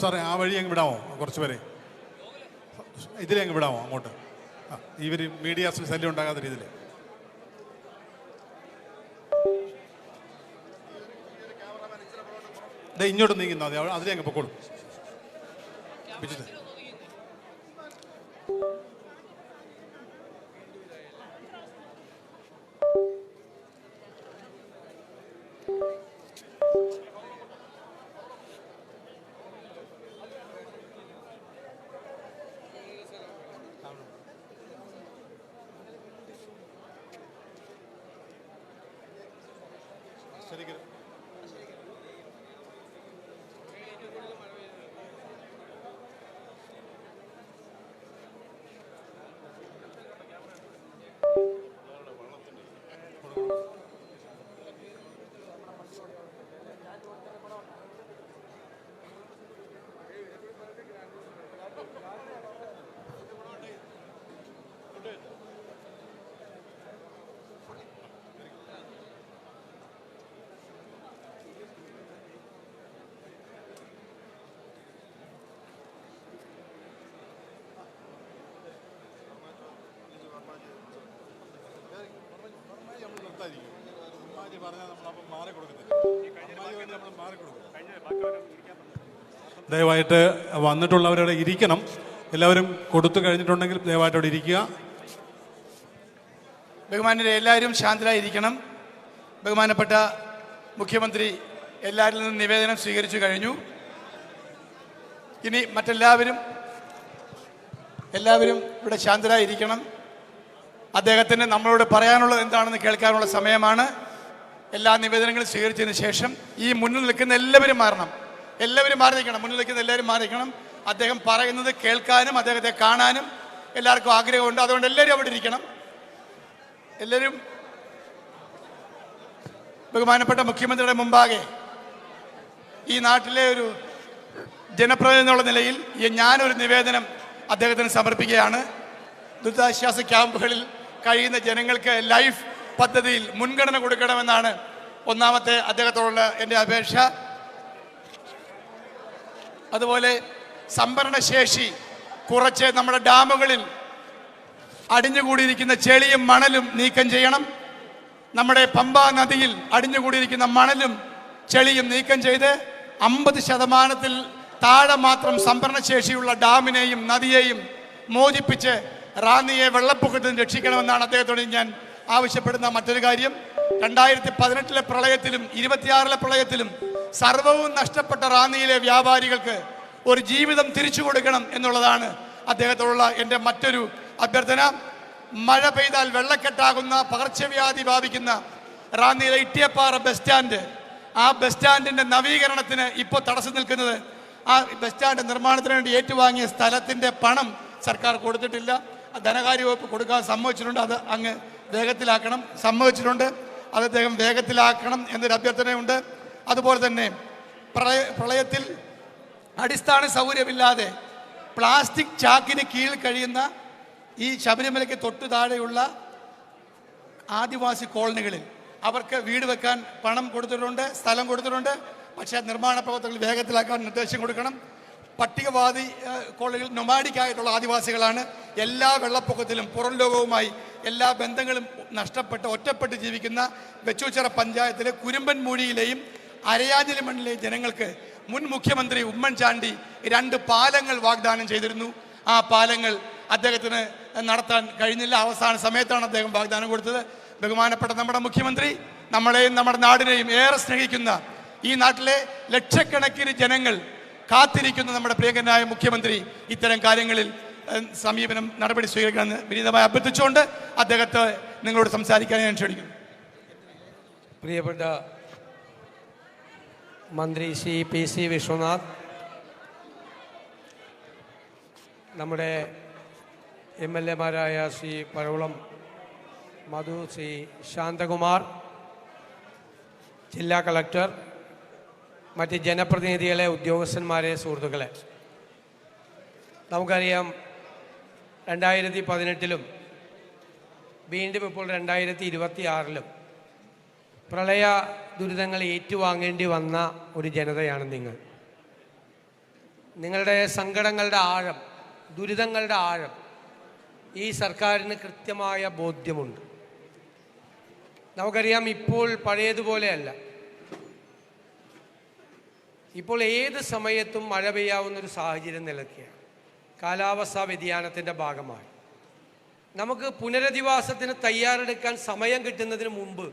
സാറേ ആ വഴി അങ്ങ് വിടാമോ? കുറച്ച് പേരെ ഇതിലെ അങ്ങ് വിടാമോ അങ്ങോട്ട്? ഇവർ മീഡിയാസിന് ശല്യം ഉണ്ടാകാത്ത രീതിയിൽ. ഇങ്ങോട്ട് നീങ്ങുന്ന മതി, അതിലെ അങ്ങ് പൊക്കോളും. ശരിക്കും ദയവായിട്ട് വന്നിട്ടുള്ളവരവിടെ ഇരിക്കണം. എല്ലാവരും കൊടുത്തു കഴിഞ്ഞിട്ടുണ്ടെങ്കിൽ ദയവായിട്ട് അവിടെ ഇരിക്കുക. ബഹുമാന്യരെ എല്ലാവരും ശാന്തരായിരിക്കണം. ബഹുമാനപ്പെട്ട മുഖ്യമന്ത്രി എല്ലാവരിൽ നിന്നും നിവേദനം സ്വീകരിച്ചു കഴിഞ്ഞു. ഇനി മറ്റെല്ലാവരും ഇവിടെ ശാന്തരായിരിക്കണം. അദ്ദേഹത്തിന് നമ്മളോട് പറയാനുള്ളത് എന്താണെന്ന് കേൾക്കാനുള്ള സമയമാണ്. എല്ലാ നിവേദനങ്ങളും സ്വീകരിച്ചതിന് ശേഷം ഈ മുന്നിൽ നിൽക്കുന്ന എല്ലാവരും മാറണം. എല്ലാവരും മാറി നിൽക്കണം. മുന്നിൽ നിൽക്കുന്ന എല്ലാവരും മാറി നിൽക്കണം. അദ്ദേഹം പറയുന്നത് കേൾക്കാനും അദ്ദേഹത്തെ കാണാനും എല്ലാവർക്കും ആഗ്രഹമുണ്ട്. അതുകൊണ്ട് എല്ലാവരും അവിടെ ഇരിക്കണം. എല്ലാവരും ബഹുമാനപ്പെട്ട മുഖ്യമന്ത്രിയുടെ മുമ്പാകെ ഈ നാട്ടിലെ ഒരു ജനപ്രതിനിധി എന്നുള്ള നിലയിൽ ഞാനൊരു നിവേദനം അദ്ദേഹത്തിന് സമർപ്പിക്കുകയാണ്. ദുരിതാശ്വാസ ക്യാമ്പുകളിൽ കഴിയുന്ന ജനങ്ങൾക്ക് ലൈഫ് പദ്ധതിയിൽ മുൻഗണന കൊടുക്കണമെന്നാണ് ഒന്നാമത്തെ അദ്ദേഹത്തോടുള്ള എൻ്റെ അപേക്ഷ. അതുപോലെ സംഭരണശേഷി കുറച്ച് നമ്മുടെ ഡാമുകളിൽ അടിഞ്ഞുകൂടിയിരിക്കുന്ന ചെളിയും മണലും നീക്കം ചെയ്യണം. നമ്മുടെ പമ്പാ നദിയിൽ അടിഞ്ഞുകൂടിയിരിക്കുന്ന മണലും ചെളിയും നീക്കം ചെയ്ത് 50% താഴെ മാത്രം സംഭരണശേഷിയുള്ള ഡാമിനെയും നദിയെയും മോചിപ്പിച്ച് റാന്നിയെ വെള്ളപ്പൊക്കത്തിൽ രക്ഷിക്കണമെന്നാണ് അദ്ദേഹത്തോട് ഞാൻ ആവശ്യപ്പെടുന്ന മറ്റൊരു കാര്യം. 2018 പ്രളയത്തിലും 26 പ്രളയത്തിലും സർവവും നഷ്ടപ്പെട്ട റാന്നിയിലെ വ്യാപാരികൾക്ക് ഒരു ജീവിതം തിരിച്ചു കൊടുക്കണം എന്നുള്ളതാണ് അദ്ദേഹത്തോടുള്ള എൻ്റെ മറ്റൊരു അഭ്യർത്ഥന. മഴ പെയ്താൽ വെള്ളക്കെട്ടാകുന്ന പകർച്ചവ്യാധി ബാധിക്കുന്ന റാന്നിയിലെ ഇട്ടിയപ്പാറ ബസ് സ്റ്റാൻഡ്, ആ ബസ് സ്റ്റാൻഡിൻ്റെ നവീകരണത്തിന് ഇപ്പോൾ തടസ്സം നിൽക്കുന്നത്, ആ ബസ് സ്റ്റാൻഡ് നിർമ്മാണത്തിന് വേണ്ടി ഏറ്റുവാങ്ങിയ സ്ഥലത്തിൻ്റെ പണം സർക്കാർ കൊടുത്തിട്ടില്ല. ധനകാര്യ വകുപ്പ് കൊടുക്കാൻ സമ്മതിച്ചിട്ടുണ്ട്. അത് അങ്ങ് വേഗത്തിലാക്കണം. സമ്മതിച്ചിട്ടുണ്ട്, അത് അദ്ദേഹം വേഗത്തിലാക്കണം എന്നൊരു അഭ്യർത്ഥനയുണ്ട്. അതുപോലെ തന്നെ പ്രളയത്തിൽ അടിസ്ഥാന സൗകര്യമില്ലാതെ പ്ലാസ്റ്റിക് ചാക്കിന് കീഴിൽ കഴിയുന്ന ഈ ശബരിമലയ്ക്ക് തൊട്ടു താഴെയുള്ള ആദിവാസി കോളനികളിൽ അവർക്ക് വീട് വെക്കാൻ പണം കൊടുത്തിട്ടുണ്ട്, സ്ഥലം കൊടുത്തിട്ടുണ്ട്. പക്ഷേ നിർമ്മാണ പ്രവർത്തനങ്ങൾ വേഗത്തിലാക്കാൻ നിർദ്ദേശം കൊടുക്കണം. പട്ടികവാദി കോളനികളിൽ നൊമാഡിക്കായിട്ടുള്ള ആദിവാസികളാണ്. എല്ലാ വെള്ളപ്പൊക്കത്തിലും പുറം ലോകവുമായി എല്ലാ ബന്ധങ്ങളും നഷ്ടപ്പെട്ട് ഒറ്റപ്പെട്ട് ജീവിക്കുന്ന വെച്ചൂച്ചിറ പഞ്ചായത്തിലെ കുരുമ്പൻമൂഴിയിലെയും അരയാഞ്ഞിലി മണ്ണിലെയും ജനങ്ങൾക്ക് മുൻ മുഖ്യമന്ത്രി ഉമ്മൻചാണ്ടി 2 പാലങ്ങൾ വാഗ്ദാനം ചെയ്തിരുന്നു. ആ പാലങ്ങൾ അദ്ദേഹത്തിന് നടത്താൻ കഴിഞ്ഞില്ല. അവസാന സമയത്താണ് അദ്ദേഹം വാഗ്ദാനം കൊടുത്തത്. ബഹുമാനപ്പെട്ട നമ്മുടെ മുഖ്യമന്ത്രി നമ്മളെയും നമ്മുടെ നാടിനെയും ഏറെ സ്നേഹിക്കുന്ന ഈ നാട്ടിലെ ലക്ഷക്കണക്കിന് ജനങ്ങൾ കാത്തിരിക്കുന്ന നമ്മുടെ പ്രിയങ്കരനായ മുഖ്യമന്ത്രി ഇത്തരം കാര്യങ്ങളിൽ സമീപനം നടപടി സ്വീകരിക്കണമെന്ന് വിനീതമായി അഭ്യർത്ഥിച്ചുകൊണ്ട് അദ്ദേഹത്തെ നിങ്ങളോട് സംസാരിക്കാൻ ഞാൻ ക്ഷണിക്കുന്നു. പ്രിയപ്പെട്ട മന്ത്രി ശ്രീ PC വിശ്വനാഥ്, നമ്മുടെ MLA-മാരായ ശ്രീ പഴകുളം മധു, ശ്രീ ശാന്തകുമാർ, ജില്ലാ കളക്ടർ, മറ്റ് ജനപ്രതിനിധികളെ, ഉദ്യോഗസ്ഥന്മാരെ, സുഹൃത്തുക്കളെ, നമുക്കറിയാം 2018 വീണ്ടും ഇപ്പോൾ 2026 പ്രളയ ദുരിതങ്ങൾ ഏറ്റുവാങ്ങേണ്ടി വന്ന ഒരു ജനതയാണ് നിങ്ങൾ. നിങ്ങളുടെ സങ്കടങ്ങളുടെ ആഴം, ദുരിതങ്ങളുടെ ആഴം ഈ സർക്കാരിന് കൃത്യമായ ബോധ്യമുണ്ട്. നമുക്കറിയാം, ഇപ്പോൾ പഴയതുപോലെയല്ല. ഇപ്പോൾ ഏത് സമയത്തും മഴ പെയ്യാവുന്നൊരു സാഹചര്യം നിലയ്ക്കുകയാണ്. കാലാവസ്ഥാ വ്യതിയാനത്തിൻ്റെ ഭാഗമായി നമുക്ക് പുനരധിവാസത്തിന് തയ്യാറെടുക്കാൻ സമയം കിട്ടുന്നതിന് മുമ്പ്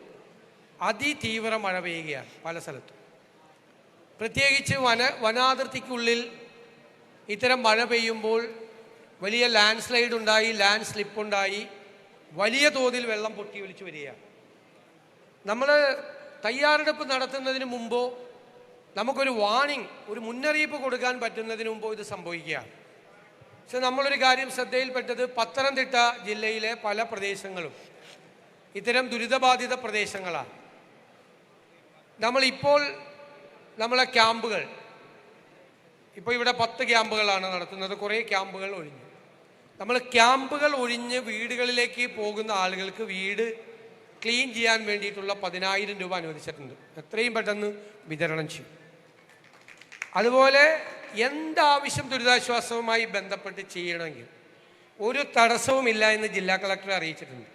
അതിതീവ്ര മഴ പെയ്യുകയാണ് പല സ്ഥലത്തും. പ്രത്യേകിച്ച് വനാതിർത്തിക്കുള്ളിൽ ഇത്തരം മഴ പെയ്യുമ്പോൾ വലിയ ലാൻഡ് സ്ലൈഡ് ഉണ്ടായി, ലാൻഡ് സ്ലിപ്പ് ഉണ്ടായി, വലിയ തോതിൽ വെള്ളം പൊട്ടി ഒലിച്ചു വരികയാണ്. നമ്മൾ തയ്യാറെടുപ്പ് നടത്തുന്നതിന് മുമ്പോ നമുക്കൊരു വാർണിംഗ്, ഒരു മുന്നറിയിപ്പ് കൊടുക്കാൻ പറ്റുന്നതിന് മുമ്പോ ഇത് സംഭവിക്കുകയാണ്. പക്ഷെ നമ്മളൊരു കാര്യം ശ്രദ്ധയിൽപ്പെട്ടത്, പത്തനംതിട്ട ജില്ലയിലെ പല പ്രദേശങ്ങളും ഇത്തരം ദുരിതബാധിത പ്രദേശങ്ങളാണ്. നമ്മളിപ്പോൾ നമ്മളെ ക്യാമ്പുകൾ, ഇപ്പോൾ ഇവിടെ 10 ക്യാമ്പുകളാണ് നടത്തുന്നത്. കുറേ ക്യാമ്പുകൾ ഒഴിഞ്ഞു. നമ്മൾ ക്യാമ്പുകൾ ഒഴിഞ്ഞ് വീടുകളിലേക്ക് പോകുന്ന ആളുകൾക്ക് വീട് ക്ലീൻ ചെയ്യാൻ വേണ്ടിയിട്ടുള്ള 10,000 രൂപ അനുവദിച്ചിട്ടുണ്ട്. എത്രയും പെട്ടെന്ന് വിതരണം ചെയ്യും. അതുപോലെ എന്താവശ്യം ദുരിതാശ്വാസവുമായി ബന്ധപ്പെട്ട് ചെയ്യണമെങ്കിൽ ഒരു തടസ്സവുമില്ല എന്ന് ജില്ലാ കളക്ടറെ അറിയിച്ചിട്ടുണ്ട്.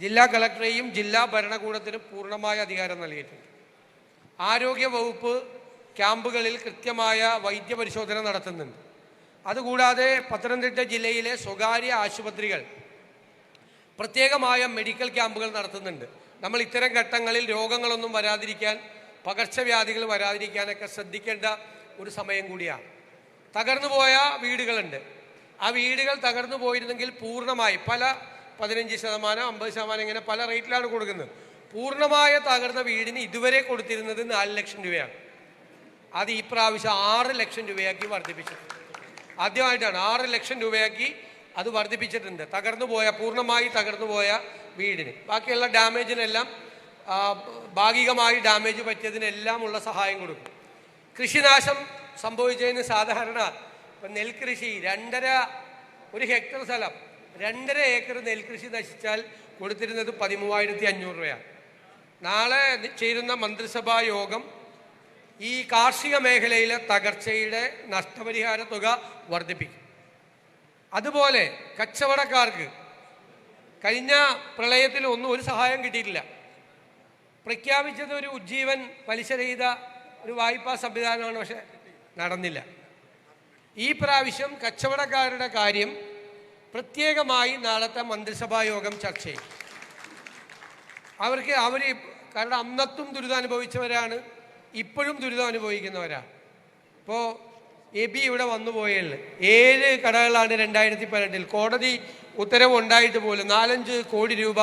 ജില്ലാ കളക്ടറെയും ജില്ലാ ഭരണകൂടത്തിനും പൂർണ്ണമായ അധികാരം നൽകിയിട്ടുണ്ട്. ആരോഗ്യ വകുപ്പ് ക്യാമ്പുകളിൽ കൃത്യമായ വൈദ്യപരിശോധന നടത്തുന്നുണ്ട്. അതുകൂടാതെ പത്തനംതിട്ട ജില്ലയിലെ സ്വകാര്യ ആശുപത്രികൾ പ്രത്യേകമായ മെഡിക്കൽ ക്യാമ്പുകൾ നടത്തുന്നുണ്ട്. നമ്മൾ ഇത്തരം ഘട്ടങ്ങളിൽ രോഗങ്ങളൊന്നും വരാതിരിക്കാൻ, പകർച്ചവ്യാധികൾ വരാതിരിക്കാനൊക്കെ ശ്രദ്ധിക്കേണ്ട ഒരു സമയം കൂടിയാണ്. തകർന്നു പോയ വീടുകളുണ്ട്. ആ വീടുകൾ തകർന്നു പോയിരുന്നെങ്കിൽ പൂർണ്ണമായി, പല 15%, 50% ഇങ്ങനെ പല റേറ്റിലാണ് കൊടുക്കുന്നത്. പൂർണ്ണമായ തകർന്ന വീടിന് ഇതുവരെ കൊടുത്തിരുന്നത് 4 ലക്ഷം രൂപയാണ്. അത് ഈ പ്രാവശ്യം 6 ലക്ഷം രൂപയാക്കി വർദ്ധിപ്പിച്ചിട്ടുണ്ട്. ആദ്യമായിട്ടാണ് 6 ലക്ഷം രൂപയാക്കി അത് വർദ്ധിപ്പിച്ചിട്ടുണ്ട്. പൂർണ്ണമായി തകർന്നു പോയ വീടിന്. ബാക്കിയുള്ള ഡാമേജിനെല്ലാം, ഭാഗികമായി ഡാമേജ് പറ്റിയതിനെല്ലാം ഉള്ള സഹായം കൊടുക്കും. കൃഷിനാശം സംഭവിച്ചതിന് സാധാരണ ഇപ്പം നെൽകൃഷി 1 ഹെക്ടർ സ്ഥലം, 2.5 ഏക്കർ നെൽകൃഷി നശിച്ചാൽ കൊടുത്തിരുന്നത് 13,500 രൂപയാണ്. നാളെ ചേരുന്ന മന്ത്രിസഭാ യോഗം ഈ കാർഷിക മേഖലയിലെ തകർച്ചയുടെ നഷ്ടപരിഹാര തുക വർദ്ധിപ്പിക്കും. അതുപോലെ കച്ചവടക്കാർക്ക് കഴിഞ്ഞ പ്രളയത്തിൽ ഒരു സഹായം കിട്ടിയിട്ടില്ല. പ്രഖ്യാപിച്ചത് ഒരു ഉജ്ജീവൻ പലിശരഹിത ഒരു വായ്പാ സംവിധാനമാണ്, പക്ഷെ നടന്നില്ല. ഈ പ്രാവശ്യം കച്ചവടക്കാരുടെ കാര്യം പ്രത്യേകമായി നാളത്തെ മന്ത്രിസഭാ യോഗം ചർച്ച ചെയ്യും. കാരണം അന്നത്തും ദുരിതം അനുഭവിച്ചവരാണ്, ഇപ്പോഴും ദുരിതം അനുഭവിക്കുന്നവരാണ്. ഇപ്പോൾ എബി ഇവിടെ വന്നു പോയതിൽ 7 കടകളാണ് 2018 കോടതി ഉത്തരവ് ഉണ്ടായിട്ട് പോലും 4-5 കോടി രൂപ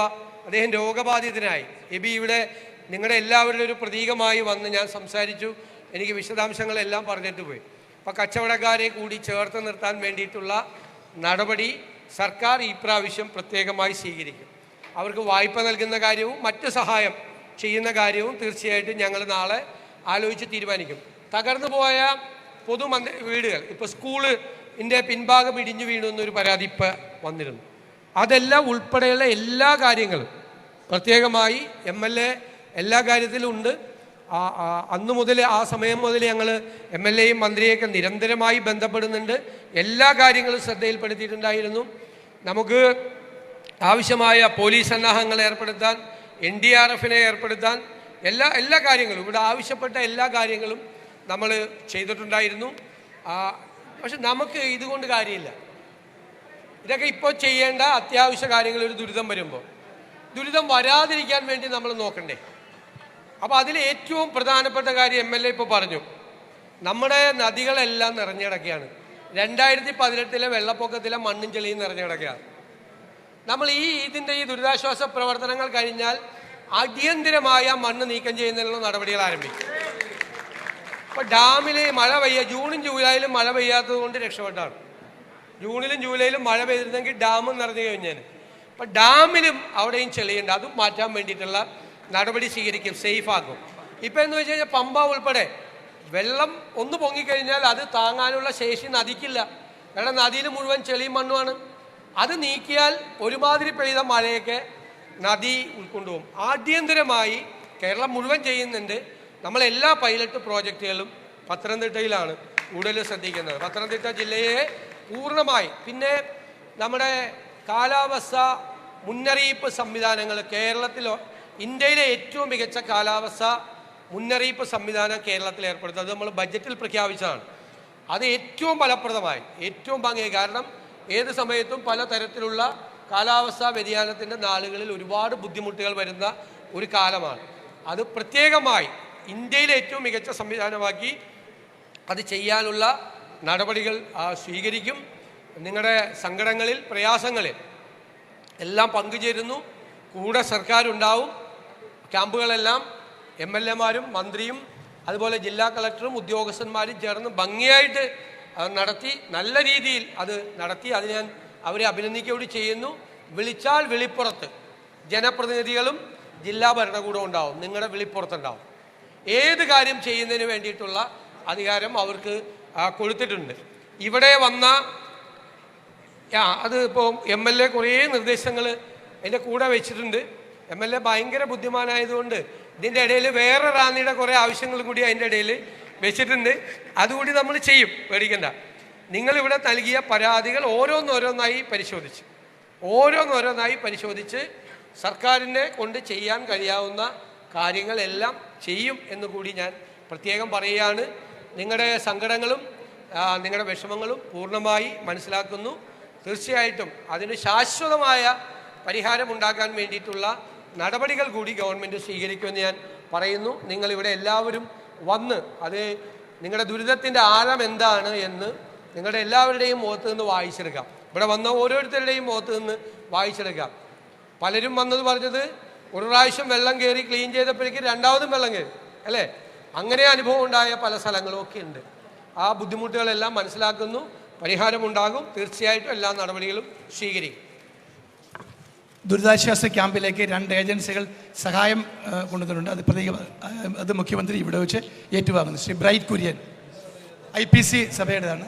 അദ്ദേഹം രോഗബാധിതനായി. എബി ഇവിടെ നിങ്ങളുടെ എല്ലാവരുടെ ഒരു പ്രതീകമായി വന്ന് ഞാൻ സംസാരിച്ചു. എനിക്ക് വിശദാംശങ്ങളെല്ലാം പറഞ്ഞിട്ട് പോയി. അപ്പോൾ കച്ചവടക്കാരെ കൂടി ചേർത്ത് നിർത്താൻ വേണ്ടിയിട്ടുള്ള നടപടി സർക്കാർ ഈ പ്രാവശ്യം പ്രത്യേകമായി സ്വീകരിക്കും. അവർക്ക് വായ്പ നൽകുന്ന കാര്യവും മറ്റ് സഹായം ചെയ്യുന്ന കാര്യവും തീർച്ചയായിട്ടും ഞങ്ങൾ നാളെ ആലോചിച്ച് തീരുമാനിക്കും. തകർന്നു പോയ വീടുകൾ, ഇപ്പോൾ സ്കൂളിൻ്റെ പിൻഭാഗം ഇടിഞ്ഞു വീണു എന്നൊരു പരാതി ഇപ്പോൾ വന്നിരുന്നു. അതെല്ലാം ഉൾപ്പെടെയുള്ള എല്ലാ കാര്യങ്ങളും പ്രത്യേകമായി MLA എല്ലാ കാര്യത്തിലും ഉണ്ട്. അന്ന് മുതൽ, ആ സമയം മുതൽ ഞങ്ങൾ MLAയും മന്ത്രിയെയൊക്കെ നിരന്തരമായി ബന്ധപ്പെടുന്നുണ്ട്. എല്ലാ കാര്യങ്ങളും ശ്രദ്ധയിൽപ്പെടുത്തിയിട്ടുണ്ടായിരുന്നു. നമുക്ക് ആവശ്യമായ പോലീസ് സന്നാഹങ്ങൾ ഏർപ്പെടുത്താൻ, NDRFനെ ഏർപ്പെടുത്താൻ, എല്ലാ കാര്യങ്ങളും, ഇവിടെ ആവശ്യപ്പെട്ട എല്ലാ കാര്യങ്ങളും നമ്മൾ ചെയ്തിട്ടുണ്ടായിരുന്നു. പക്ഷെ നമുക്ക് ഇതുകൊണ്ട് കാര്യമില്ല. ഇതൊക്കെ ഇപ്പോൾ ചെയ്യേണ്ട അത്യാവശ്യ കാര്യങ്ങൾ. ഒരു ദുരിതം വരുമ്പോൾ ദുരിതം വരാതിരിക്കാൻ വേണ്ടി നമ്മൾ നോക്കണ്ടേ? അപ്പോൾ അതിൽ ഏറ്റവും പ്രധാനപ്പെട്ട കാര്യം MLA ഇപ്പോൾ പറഞ്ഞു, നമ്മുടെ നദികളെല്ലാം നിറഞ്ഞു കിടക്കുകയാണ്. 2018 വെള്ളപ്പൊക്കത്തിലെ മണ്ണും ചെളിയും നിറഞ്ഞു കിടക്കുകയാണ്. നമ്മൾ ഇതിൻ്റെ ദുരിതാശ്വാസ പ്രവർത്തനങ്ങൾ കഴിഞ്ഞാൽ അടിയന്തിരമായ മണ്ണ് നീക്കം ചെയ്യുന്നതിനുള്ള നടപടികൾ ആരംഭിക്കും. ഇപ്പോൾ ഡാമിൽ മഴ ജൂണും ജൂലൈയിലും മഴ പെയ്യാത്തത് കൊണ്ട് രക്ഷപ്പെട്ടാണ്. ജൂണിലും ജൂലൈയിലും മഴ പെയ്തിരുന്നെങ്കിൽ ഡാമും നിറഞ്ഞു കഴിഞ്ഞാൽ. അപ്പോൾ ഡാമിലും അവിടെയും ചെളിയുണ്ട്. അതും മാറ്റാൻ വേണ്ടിയിട്ടുള്ള നടപടി സ്വീകരിക്കും, സേഫാക്കും. ഇപ്പം എന്ന് വെച്ച് കഴിഞ്ഞാൽ പമ്പ ഉൾപ്പെടെ വെള്ളം ഒന്ന് പൊങ്ങിക്കഴിഞ്ഞാൽ അത് താങ്ങാനുള്ള ശേഷി നദിക്കില്ല. കാരണം നദിയിൽ മുഴുവൻ ചെളിയും മണ്ണുമാണ്. അത് നീക്കിയാൽ ഒരുമാതിരി പെയ്ത മഴയൊക്കെ നദി ഉൾക്കൊണ്ടുപോകും. ആഭ്യന്തരമായി കേരളം മുഴുവൻ ചെയ്യുന്നുണ്ട്. നമ്മളെല്ലാ പൈലറ്റ് പ്രോജക്റ്റുകളും പത്തനംതിട്ടയിലാണ്. കൂടുതൽ ശ്രദ്ധിക്കുന്നത്. പത്തനംതിട്ട ജില്ലയെ പൂർണ്ണമായി, പിന്നെ നമ്മുടെ കാലാവസ്ഥ മുന്നറിയിപ്പ് സംവിധാനങ്ങൾ കേരളത്തിലോ ഇന്ത്യയിലെ ഏറ്റവും മികച്ച കാലാവസ്ഥ മുന്നറിയിപ്പ് സംവിധാനം കേരളത്തിൽ ഏർപ്പെടുത്തുന്നത് അത് നമ്മൾ ബഡ്ജറ്റിൽ പ്രഖ്യാപിച്ചതാണ്. അത് ഏറ്റവും ഫലപ്രദമായി, ഏറ്റവും ഭംഗിയായി, കാരണം ഏത് സമയത്തും പല തരത്തിലുള്ള കാലാവസ്ഥാ വ്യതിയാനത്തിൻ്റെ നാളുകളിൽ ഒരുപാട് ബുദ്ധിമുട്ടുകൾ വരുന്ന ഒരു കാലമാണ്. അത് പ്രത്യേകമായി ഇന്ത്യയിലെ ഏറ്റവും മികച്ച സംവിധാനമാക്കി അത് ചെയ്യാനുള്ള നടപടികൾ സ്വീകരിക്കും. നിങ്ങളുടെ സങ്കടങ്ങളിൽ, പ്രയാസങ്ങളിൽ എല്ലാം പങ്കുചേരുന്നു. കൂടെ സർക്കാരുണ്ടാവും. ക്യാമ്പുകളെല്ലാം MLA-മാരും മന്ത്രിയും അതുപോലെ ജില്ലാ കളക്ടറും ഉദ്യോഗസ്ഥന്മാരും ചേർന്ന് ഭംഗിയായിട്ട് നടത്തി, നല്ല രീതിയിൽ അത് നടത്തി. അത് ഞാൻ അവരെ അഭിനന്ദിക്കുകയോട് ചെയ്യുന്നു. വിളിച്ചാൽ വിളിപ്പുറത്ത് ജനപ്രതിനിധികളും ജില്ലാ ഭരണകൂടവും ഉണ്ടാവും, നിങ്ങളുടെ വിളിപ്പുറത്തുണ്ടാവും. ഏത് കാര്യം ചെയ്യുന്നതിന് വേണ്ടിയിട്ടുള്ള അധികാരം അവർക്ക് കൊടുത്തിട്ടുണ്ട്. ഇവിടെ വന്ന അത് ഇപ്പോൾ MLA കുറേ നിർദ്ദേശങ്ങൾ അതിൻ്റെ കൂടെ വെച്ചിട്ടുണ്ട്. MLA ഭയങ്കര ബുദ്ധിമാനായതുകൊണ്ട് ഇതിൻ്റെ ഇടയിൽ വേറെ റാന്നിയുടെ കുറേ ആവശ്യങ്ങളും കൂടി അതിൻ്റെ ഇടയിൽ വെച്ചിട്ടുണ്ട്. അതുകൂടി നമ്മൾ ചെയ്യും, പേടിക്കണ്ട. നിങ്ങളിവിടെ നൽകിയ പരാതികൾ ഓരോന്നോരോന്നായി പരിശോധിച്ച് സർക്കാരിനെ കൊണ്ട് ചെയ്യാൻ കഴിയാവുന്ന കാര്യങ്ങളെല്ലാം ചെയ്യും എന്ന് കൂടി ഞാൻ പ്രത്യേകം പറയുകയാണ്. നിങ്ങളുടെ സങ്കടങ്ങളും നിങ്ങളുടെ വിഷമങ്ങളും പൂർണ്ണമായി മനസ്സിലാക്കുന്നു. തീർച്ചയായിട്ടും അതിന് ശാശ്വതമായ പരിഹാരമുണ്ടാക്കാൻ വേണ്ടിയിട്ടുള്ള നടപടികൾ കൂടി ഗവൺമെൻറ് സ്വീകരിക്കുമെന്ന് ഞാൻ പറയുന്നു. നിങ്ങളിവിടെ എല്ലാവരും വന്ന് അത് നിങ്ങളുടെ ദുരിതത്തിൻ്റെ ആഴം എന്താണ് എന്ന് നിങ്ങളുടെ എല്ലാവരുടെയും മുഖത്ത് നിന്ന് വായിച്ചെടുക്കാം. ഇവിടെ വന്ന ഓരോരുത്തരുടെയും മുഖത്ത് നിന്ന് വായിച്ചെടുക്കാം. പലരും വന്നത് പറഞ്ഞത് ഒരു പ്രാവശ്യം വെള്ളം കയറി ക്ലീൻ ചെയ്തപ്പോഴേക്ക് രണ്ടാമതും വെള്ളം കയറി, അല്ലേ? അങ്ങനെ അനുഭവം ഉണ്ടായ പല സ്ഥലങ്ങളും ഒക്കെ ഉണ്ട്. ആ ബുദ്ധിമുട്ടുകളെല്ലാം മനസ്സിലാക്കുന്നു. പരിഹാരമുണ്ടാകും. തീർച്ചയായിട്ടും എല്ലാ നടപടികളും സ്വീകരിക്കും. ദുരിതാശ്വാസ ക്യാമ്പിലേക്ക് 2 ഏജൻസികൾ സഹായം കൊണ്ടുവന്നിട്ടുണ്ട്. അത് മുഖ്യമന്ത്രി ഇവിടെ വെച്ച് ഏറ്റുവാങ്ങുന്നു. ശ്രീ ബ്രൈറ്റ് കുര്യൻ, IPC സഭയുടേതാണ്.